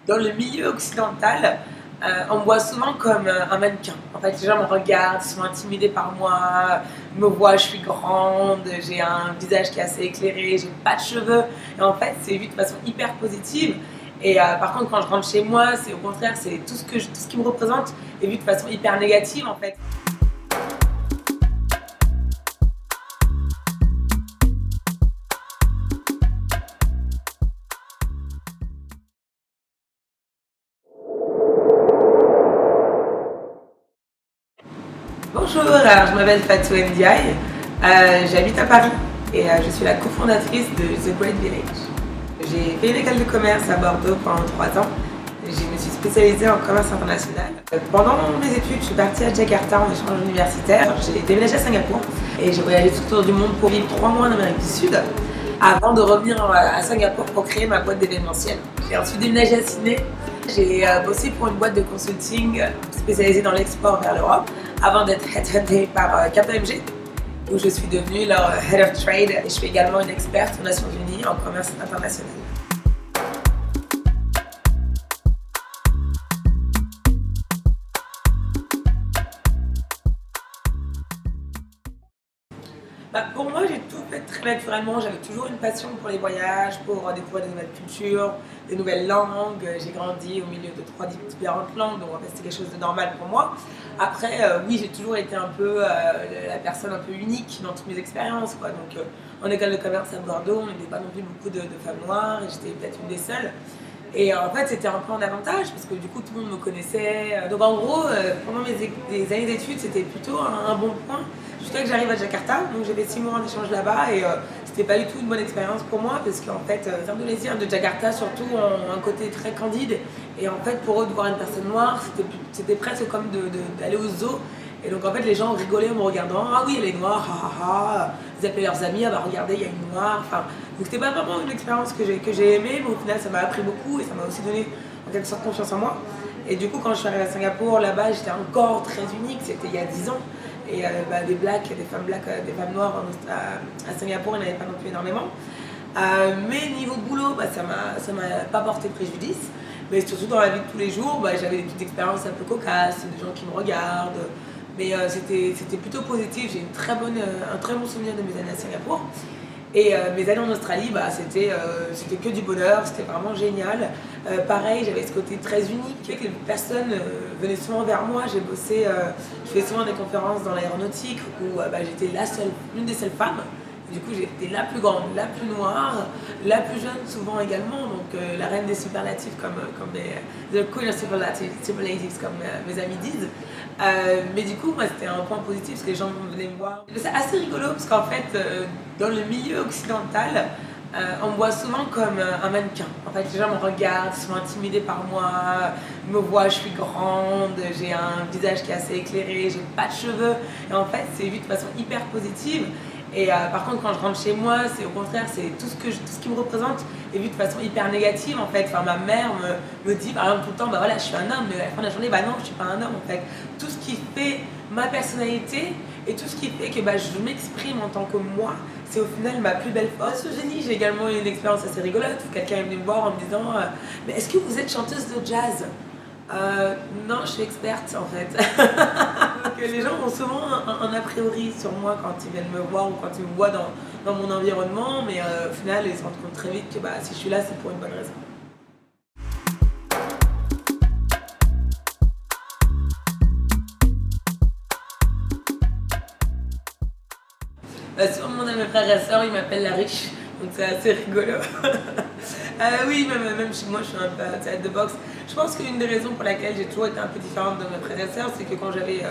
Dans le milieu occidental, on me voit souvent comme un mannequin. En fait, les gens me regardent, ils sont intimidés par moi, ils me voient, je suis grande, j'ai un visage qui est assez éclairé, j'ai pas de cheveux. Et en fait, c'est vu de façon hyper positive. Et par contre, quand je rentre chez moi, c'est au contraire, c'est tout ce qui me représente est vu de façon hyper négative en fait. Bonjour, alors je m'appelle Fatou Ndiaye, j'habite à Paris et je suis la cofondatrice de The Great Village. J'ai fait une école de commerce à Bordeaux pendant 3 ans. Je me suis spécialisée en commerce international. Pendant mes études, je suis partie à Jakarta en échange universitaire. J'ai déménagé à Singapour et j'ai voyagé tout autour du monde pour vivre 3 mois en Amérique du Sud avant de revenir à Singapour pour créer ma boîte d'événementiel. J'ai ensuite déménagé à Sydney. J'ai bossé pour une boîte de consulting spécialisée dans l'export vers l'Europe avant d'être headhuntée par KPMG, où je suis devenue leur Head of Trade et je suis également une experte aux Nations Unies en commerce international. Pour moi, j'ai tout fait très naturellement. J'avais toujours une passion pour les voyages, pour découvrir de nouvelles cultures, des nouvelles langues. J'ai grandi au milieu de 3 différentes langues, donc en fait, c'était quelque chose de normal pour moi. Après, oui, j'ai toujours été un peu la personne un peu unique dans toutes mes expériences, quoi. Donc, en école de commerce à Bordeaux, on n'était pas non plus beaucoup de femmes noires et j'étais peut-être une des seules. Et en fait, c'était un peu un avantage parce que du coup, tout le monde me connaissait. Donc en gros, pendant mes années d'études, c'était plutôt un bon point. Jusqu'à que j'arrive à Jakarta, donc j'ai fait 6 mois en échange là-bas et c'était pas du tout une bonne expérience pour moi parce qu'en fait, les Indonésiens de Jakarta surtout ont un côté très candide et en fait, pour eux, de voir une personne noire, c'était presque comme d'aller au zoo. Et donc en fait, les gens rigolaient en me regardant. Ah oui, elle est noire, ah ah ah. Ils appelaient leurs amis, ah bah regardez, il y a une noire. Enfin, donc c'était pas vraiment une expérience que j'ai aimée, mais au final, ça m'a appris beaucoup et ça m'a aussi donné en quelque sorte confiance en moi. Et du coup, quand je suis arrivée à Singapour, là-bas, j'étais encore très unique. C'était il y a 10 ans. Et des femmes blacks, des femmes noires à Singapour, il n'y en avait pas non plus énormément. Mais niveau boulot, ça m'a pas porté préjudice. Mais surtout dans la vie de tous les jours, j'avais des petites expériences un peu cocasses, des gens qui me regardent. Mais c'était plutôt positif. J'ai un très bon souvenir de mes années à Singapour. Et mes années en Australie, c'était que du bonheur, c'était vraiment génial. Pareil, j'avais ce côté très unique, que les personnes venaient souvent vers moi. Je faisais souvent des conférences dans l'aéronautique où j'étais l'une des seules femmes. Du coup, j'étais la plus grande, la plus noire, la plus jeune souvent également, donc la reine des superlatifs the queen of superlatives comme mes amis disent. Mais du coup, moi, c'était un point positif parce que les gens venaient me voir. C'est assez rigolo parce qu'en fait, dans le milieu occidental, on me voit souvent comme un mannequin. En fait, les gens me regardent, ils sont intimidés par moi, ils me voient, je suis grande, j'ai un visage qui est assez éclairé, j'ai pas de cheveux. Et en fait, c'est vu de façon hyper positive. Et par contre, quand je rentre chez moi, c'est au contraire, c'est tout ce qui me représente est vu de façon hyper négative en fait. Enfin, ma mère me dit par exemple tout le temps, voilà, je suis un homme, mais à la fin de la journée, non, je suis pas un homme en fait. Tout ce qui fait ma personnalité et tout ce qui fait que je m'exprime en tant que moi, c'est au final ma plus belle force. Eugénie, j'ai également eu une expérience assez rigolote où quelqu'un est venu me voir en me disant, mais est-ce que vous êtes chanteuse de jazz? Non, je suis experte en fait. Donc les gens ont souvent un a priori sur moi quand ils viennent me voir ou quand ils me voient dans mon environnement, mais au final ils se rendent compte très vite que si je suis là, c'est pour une bonne raison. Souvent mon mes frères et sœurs, ils m'appellent la riche, donc c'est assez rigolo. Oui, même chez moi, je suis un peu outside the box. Je pense qu'une des raisons pour laquelle j'ai toujours été un peu différente de mes frères et sœurs, c'est que quand j'avais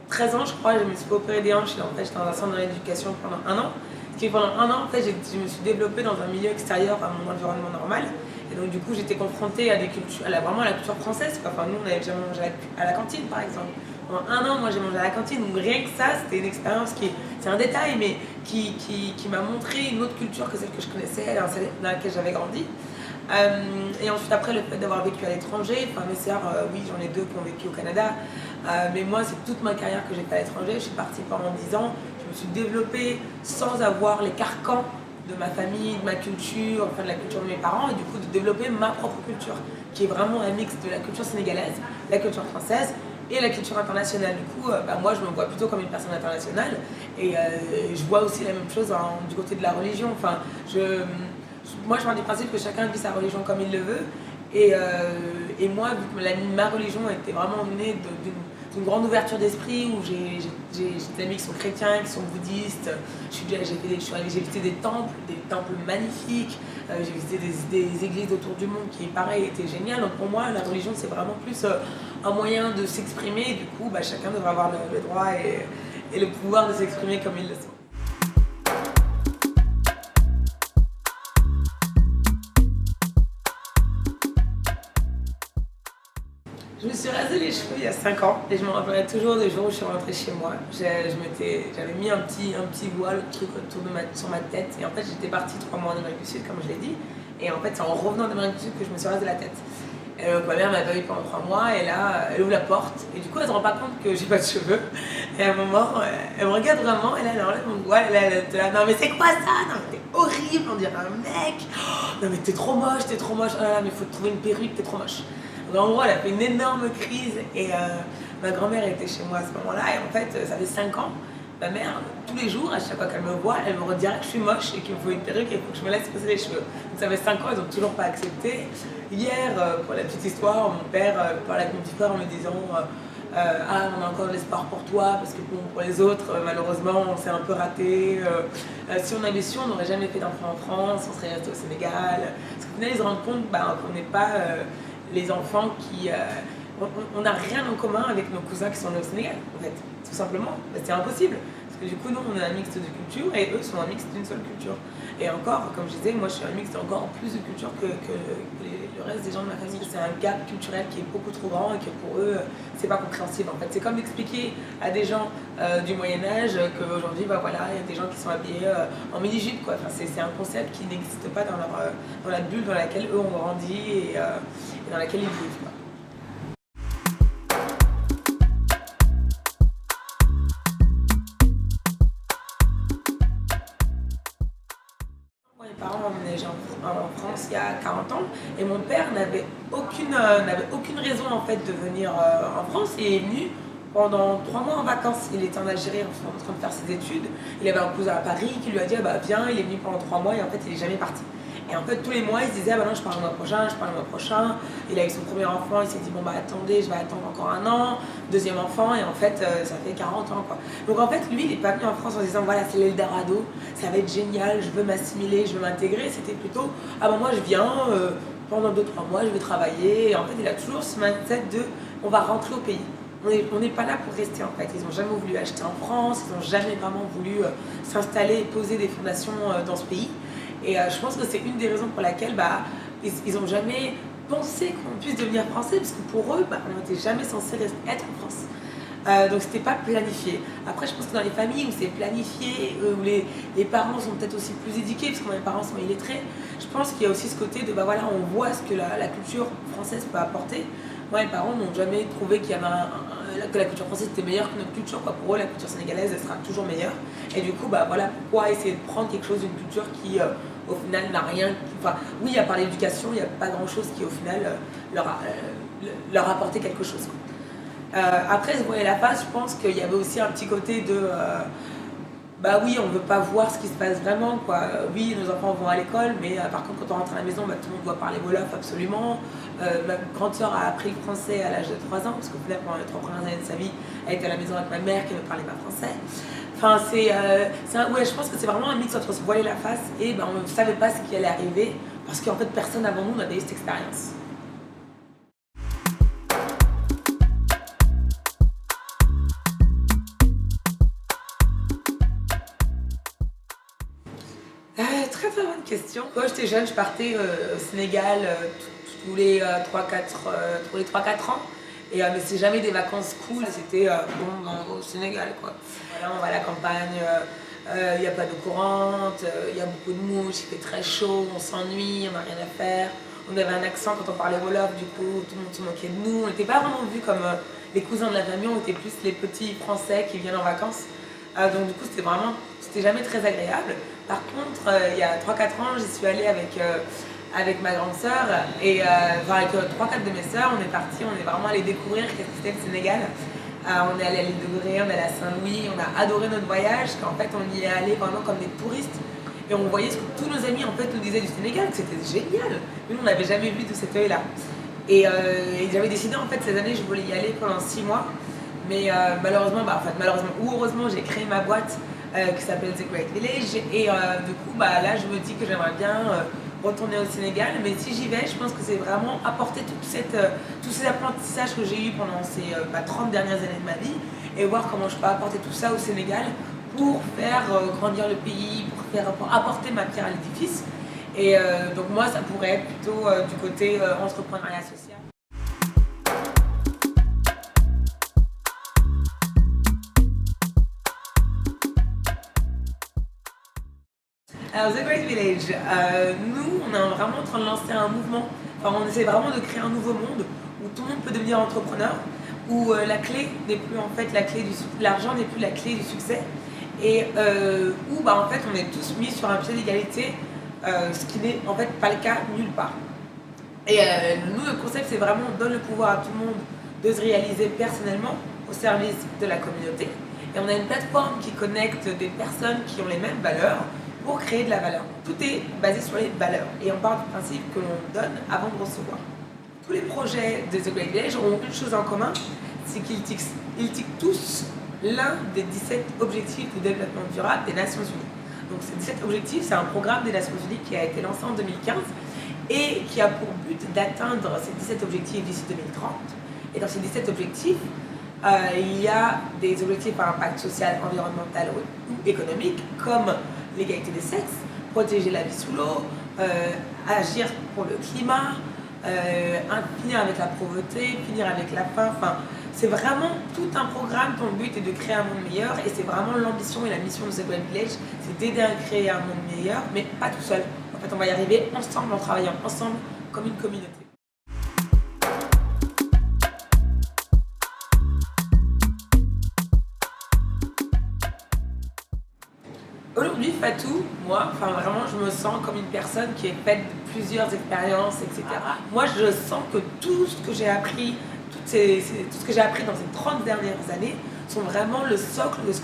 13 ans, je crois, je me suis fait opérer des hanches et en fait, j'étais dans un centre de rééducation pendant 1 an. Ce qui pendant 1 an, en fait, je me suis développée dans un milieu extérieur à mon environnement normal. Et donc, du coup, j'étais confrontée à des cultures, vraiment à la culture française, quoi. Enfin, nous, on avait déjà mangé à la cantine, par exemple. Pendant 1 an, moi, j'ai mangé à la cantine. Donc, rien que ça, c'était une expérience c'est un détail, mais qui m'a montré une autre culture que celle que je connaissais, dans laquelle j'avais grandi. Et ensuite, après, le fait d'avoir vécu à l'étranger, enfin, mes sœurs, oui, j'en ai 2 qui ont vécu au Canada. Mais moi, c'est toute ma carrière que j'ai fait à l'étranger. Je suis partie pendant 10 ans. Je me suis développée sans avoir les carcans de ma famille, de ma culture, enfin de la culture de mes parents, et du coup de développer ma propre culture, qui est vraiment un mix de la culture sénégalaise, la culture française et la culture internationale. Du coup, moi je me vois plutôt comme une personne internationale, et je vois aussi la même chose du côté de la religion. Enfin, moi je pars du principe que chacun vit sa religion comme il le veut, et moi, vu que ma religion était vraiment née d'une grande ouverture d'esprit, où j'ai des amis qui sont chrétiens, qui sont bouddhistes, j'ai visité des temples magnifiques, j'ai visité des églises autour du monde qui, pareil, étaient géniales. Donc pour moi, la religion, c'est vraiment plus un moyen de s'exprimer, et du coup, chacun devrait avoir le droit et le pouvoir de s'exprimer comme il le sent. Je me suis rasé les cheveux il y a 5 ans, et je me rappellerai toujours des jours où je suis rentrée chez moi. J'avais mis un petit voile, truc autour sur ma tête, et en fait j'étais partie 3 mois en Amérique du Sud, comme je l'ai dit, et en fait c'est en revenant d'Amérique du Sud que je me suis rasé la tête. Et donc ma mère m'a pas vu pendant 3 mois, et là elle ouvre la porte, et du coup elle se rend pas compte que j'ai pas de cheveux, et à un moment elle me regarde vraiment, et là elle enlève mon voile, et là elle était là, non mais c'est quoi ça? Non mais t'es horrible, on dirait un mec, oh, non mais t'es trop moche, oh là là, mais faut te trouver une perruque, t'es trop moche. Donc, en gros, elle a fait une énorme crise, et ma grand-mère était chez moi à ce moment-là, et en fait, ça fait 5 ans, ma mère, tous les jours, à chaque fois qu'elle me voit, elle me redirait que je suis moche et qu'il me faut une perruque et qu'il faut que je me laisse pousser les cheveux. Donc ça fait 5 ans, ils n'ont toujours pas accepté. Hier, pour la petite histoire, mon père parlait avec mon petit frère en me disant ah, on a encore de l'espoir pour toi, parce que bon, pour les autres, malheureusement, on s'est un peu raté. Si on avait su, on n'aurait jamais fait d'enfant en France, on serait resté au Sénégal. Parce qu'au final, ils se rendent compte qu'on n'est pas les enfants qui... on n'a rien en commun avec nos cousins qui sont nés au Sénégal, en fait, tout simplement. C'est impossible. Parce que du coup, nous, on a un mix de culture, et eux sont un mix d'une seule culture. Et encore, comme je disais, moi, je suis un mix d'encore plus de culture que le reste des gens de ma famille. C'est un gap culturel qui est beaucoup trop grand, et que pour eux, c'est pas compréhensible. En fait, c'est comme d'expliquer à des gens du Moyen-Âge qu'aujourd'hui, voilà, il y a des gens qui sont habillés en mini-jupe, quoi. Enfin, c'est un concept qui n'existe pas dans la bulle dans laquelle eux ont grandi, et dans laquelle ils vivent, quoi. Mes parents ont emménagé en France il y a 40 ans, et mon père n'avait aucune raison en fait de venir en France. Il est venu pendant 3 mois en vacances. Il était en Algérie en train de faire ses études. Il avait un cousin à Paris qui lui a dit viens. Il est venu pendant 3 mois, et en fait il n'est jamais parti. Et en fait tous les mois il se disait non, je pars le mois prochain. Il a eu son premier enfant, il s'est dit attendez, je vais attendre encore 1 an, deuxième enfant, et en fait ça fait 40 ans, quoi. Donc en fait lui il n'est pas venu en France en se disant voilà, c'est l'Eldorado, ça va être génial, je veux m'assimiler, je veux m'intégrer. C'était plutôt moi je viens pendant 2-3 mois, je vais travailler. Et en fait il a toujours ce mindset de on va rentrer au pays. On n'est pas là pour rester, en fait. Ils n'ont jamais voulu acheter en France, ils n'ont jamais vraiment voulu s'installer et poser des fondations dans ce pays. Et je pense que c'est une des raisons pour laquelle ils n'ont jamais pensé qu'on puisse devenir français, parce que pour eux, on n'était jamais censé être en France. Donc c'était pas planifié. Après, je pense que dans les familles où c'est planifié, où les parents sont peut-être aussi plus éduqués, parce que mes parents sont illettrés, je pense qu'il y a aussi ce côté de on voit ce que la culture française peut apporter. Moi, mes parents n'ont jamais trouvé qu'il y avait que la culture française était meilleure que notre culture, quoi. Pour eux, la culture sénégalaise, elle sera toujours meilleure. Et du coup, pourquoi essayer de prendre quelque chose d'une culture qui, au final, n'a rien... Enfin, oui, à part l'éducation, il n'y a pas grand-chose qui, au final, leur a apporté quelque chose, quoi. Après, se voiler la face, je pense qu'il y avait aussi un petit côté de... oui, on veut pas voir ce qui se passe vraiment, quoi. Oui, nos enfants vont à l'école, mais par contre, quand on rentre à la maison, tout le monde doit parler wolof absolument. Ma grande sœur a appris le français à l'âge de 3 ans, parce qu'au final, pendant les 3 premières années de sa vie, elle était à la maison avec ma mère qui ne parlait pas français. Enfin, je pense que c'est vraiment un mix entre se voiler la face et on ne savait pas ce qui allait arriver, parce qu'en fait, personne avant nous n'avait eu cette expérience. Très très bonne question. Quand j'étais jeune, je partais au Sénégal tous les 3-4 ans. Mais c'est jamais des vacances cool, c'était on va au Sénégal, quoi. Voilà, on va à la campagne, il n'y a pas d'eau courante, il y a beaucoup de mouches, il fait très chaud, on s'ennuie, on n'a rien à faire. On avait un accent quand on parlait wolof, du coup tout le monde se moquait de nous. On n'était pas vraiment vus comme les cousins de la famille, on était plus les petits français qui viennent en vacances. Donc du coup c'était jamais très agréable. Par contre, il y a 3-4 ans, j'y suis allée avec ma grande sœur et avec 3-4 de mes sœurs, on est partis, on est vraiment allé découvrir qu'est-ce que c'était le Sénégal. On est allé à l'île de Gorée, on est allé à Saint-Louis, on a adoré notre voyage, qu'en fait on y est allé vraiment comme des touristes et on voyait ce que tous nos amis en fait nous disaient du Sénégal, que c'était génial. Nous on n'avait jamais vu de cet œil-là. Et j'avais décidé en fait cette année je voulais y aller pendant 6 mois, mais malheureusement, malheureusement ou heureusement j'ai créé ma boîte qui s'appelle The Great Village et du coup là je me dis que j'aimerais bien retourner au Sénégal, mais si j'y vais, je pense que c'est vraiment apporter tous ces apprentissages que j'ai eu pendant ces 30 dernières années de ma vie et voir comment je peux apporter tout ça au Sénégal pour faire grandir le pays, pour apporter ma pierre à l'édifice. Et donc moi, ça pourrait être plutôt du côté entrepreneuriat social. Alors The Great Village, nous on est vraiment en train de lancer un mouvement, enfin on essaie vraiment de créer un nouveau monde où tout le monde peut devenir entrepreneur, où la clé n'est plus en fait l'argent n'est plus la clé du succès, et où en fait on est tous mis sur un pied d'égalité, ce qui n'est en fait pas le cas nulle part. Et nous le concept c'est vraiment on donne le pouvoir à tout le monde de se réaliser personnellement au service de la communauté, et on a une plateforme qui connecte des personnes qui ont les mêmes valeurs pour créer de la valeur. Tout est basé sur les valeurs et on part du principe que l'on donne avant de recevoir. Tous les projets de The Great Village ont une chose en commun, c'est qu'ils tiquent tous l'un des 17 objectifs de développement durable des Nations Unies. Donc ces 17 objectifs, c'est un programme des Nations Unies qui a été lancé en 2015 et qui a pour but d'atteindre ces 17 objectifs d'ici 2030. Et dans ces 17 objectifs, il y a des objectifs à impact social, environnemental ou économique, comme l'égalité des sexes, protéger la vie sous l'eau, agir pour le climat, finir avec la pauvreté, finir avec la faim. Enfin, c'est vraiment tout un programme dont le but est de créer un monde meilleur et c'est vraiment l'ambition et la mission de The Great Village, c'est d'aider à créer un monde meilleur, mais pas tout seul. En fait, on va y arriver ensemble, en travaillant ensemble comme une communauté. Aujourd'hui, Fatou, moi, vraiment, je me sens comme une personne qui est faite de plusieurs expériences, etc. Moi, je sens que tout ce que j'ai appris, tout ce que j'ai appris dans ces 30 dernières années sont vraiment le socle de ce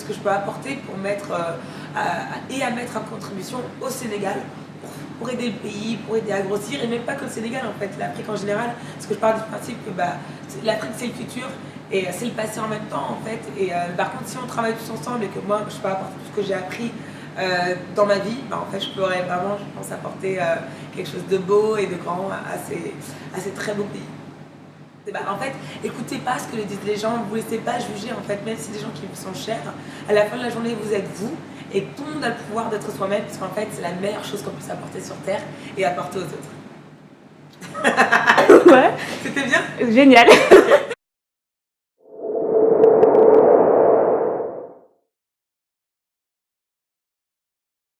que je peux apporter pour mettre à mettre en contribution au Sénégal pour aider le pays, pour aider à grossir, et même pas que le Sénégal en fait, l'Afrique en général, parce que je pars du principe que l'Afrique c'est le futur et c'est le passé en même temps en fait, et par contre si on travaille tous ensemble et que moi je peux apporter tout ce que j'ai appris dans ma vie, en fait je pourrais vraiment, je pense, apporter quelque chose de beau et de grand à ces très beaux pays. En fait, écoutez pas ce que disent les gens, vous laissez pas juger en fait, même si des gens qui vous sont chers, à la fin de la journée vous êtes vous, et tout le monde a le pouvoir d'être soi-même, parce qu'en fait c'est la meilleure chose qu'on puisse apporter sur Terre et apporter aux autres. Ouais. C'était bien? Génial.